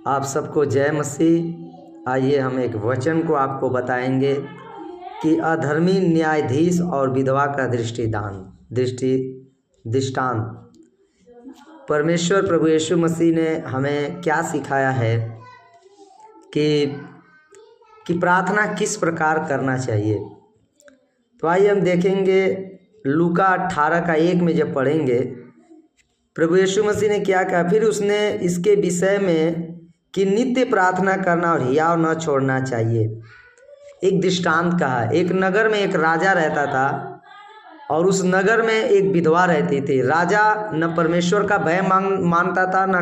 आप सबको जय मसीह। आइए हम एक वचन को आपको बताएंगे कि अधर्मी न्यायाधीश और विधवा का दृष्टांत। परमेश्वर प्रभु यीशु मसीह ने हमें क्या सिखाया है कि प्रार्थना किस प्रकार करना चाहिए। तो आइए हम देखेंगे लूका 18 का 1 में जब पढ़ेंगे प्रभु यीशु मसीह ने क्या कहा। फिर उसने इसके विषय में कि नित्य प्रार्थना करना और हियाव न छोड़ना चाहिए एक दृष्टांत कहा। एक नगर में एक राजा रहता था और उस नगर में एक विधवा रहती थी। राजा न परमेश्वर का भय मानता था, न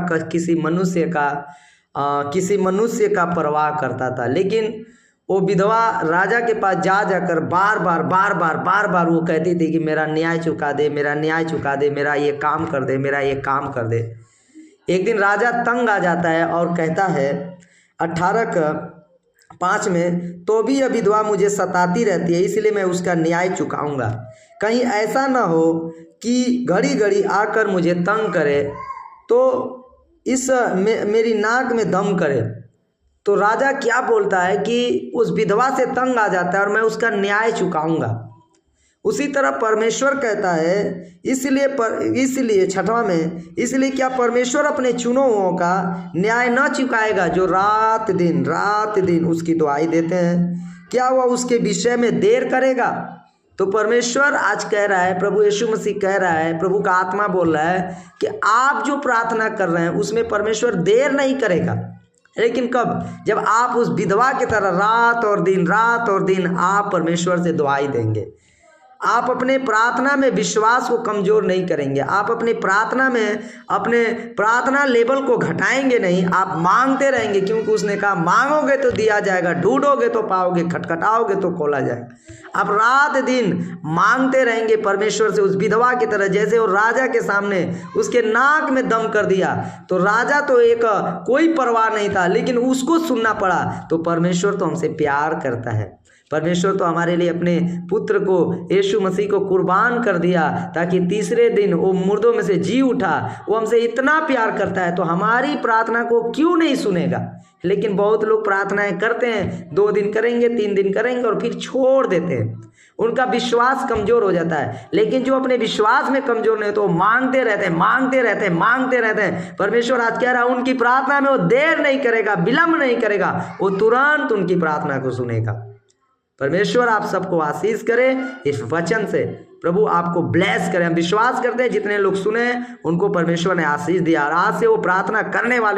किसी मनुष्य का परवाह करता था। लेकिन वो विधवा राजा के पास जाकर बार बार वो कहती थी कि मेरा न्याय चुका दे, मेरा न्याय चुका दे, मेरा ये काम कर दे, मेरा ये काम कर दे। एक दिन राजा तंग आ जाता है और कहता है 18:5 में, तो भी यह विधवा मुझे सताती रहती है, इसलिए मैं उसका न्याय चुकाऊंगा। कहीं ऐसा ना हो कि घड़ी घड़ी आकर मुझे तंग करे तो मेरी नाक में दम करे। तो राजा क्या बोलता है कि उस विधवा से तंग आ जाता है और मैं उसका न्याय चुकाऊंगा। उसी तरह परमेश्वर कहता है, इसलिए 6वां में, इसलिए क्या परमेश्वर अपने चुने हुओं का न्याय न चुकाएगा जो रात दिन उसकी दुआई देते हैं। क्या वह उसके विषय में देर करेगा? तो परमेश्वर आज कह रहा है, प्रभु यीशु मसीह कह रहा है, प्रभु का आत्मा बोल रहा है कि आप जो प्रार्थना कर रहे हैं उसमें परमेश्वर देर नहीं करेगा। लेकिन कब? जब आप उस विधवा की तरह रात और दिन आप परमेश्वर से दुआई देंगे। आप अपने प्रार्थना में विश्वास को कमजोर नहीं करेंगे। आप अपनी प्रार्थना में अपने प्रार्थना लेवल को घटाएंगे नहीं। आप मांगते रहेंगे, क्योंकि उसने कहा मांगोगे तो दिया जाएगा, ढूंढोगे तो पाओगे, खटखटाओगे तो खोला जाएगा। आप रात दिन मांगते रहेंगे परमेश्वर से उस विधवा की तरह। जैसे वो राजा के सामने उसके नाक में दम कर दिया तो राजा तो एक कोई परवाह नहीं था, लेकिन उसको सुनना पड़ा। तो परमेश्वर तो हमसे प्यार करता है। परमेश्वर तो हमारे लिए अपने पुत्र को यीशु मसीह को कुर्बान कर दिया ताकि तीसरे दिन वो मुर्दों में से जी उठा। वो हमसे इतना प्यार करता है तो हमारी प्रार्थना को क्यों नहीं सुनेगा। लेकिन बहुत लोग प्रार्थनाएं करते हैं, 2 दिन करेंगे, 3 दिन करेंगे और फिर छोड़ देते हैं। उनका विश्वास कमजोर हो जाता है। लेकिन जो अपने विश्वास में कमजोर नहीं तो मांगते रहते हैं। परमेश्वर आज कह रहा है उनकी प्रार्थना में वो देर नहीं करेगा, विलंब नहीं करेगा, वो तुरंत उनकी प्रार्थना को सुनेगा। परमेश्वर आप सबको आशीष करे इस वचन से। प्रभु आपको ब्लेस करे। हम विश्वास करते हैं जितने लोग सुने उनको परमेश्वर ने आशीष दिया और आज से वो प्रार्थना करने वाले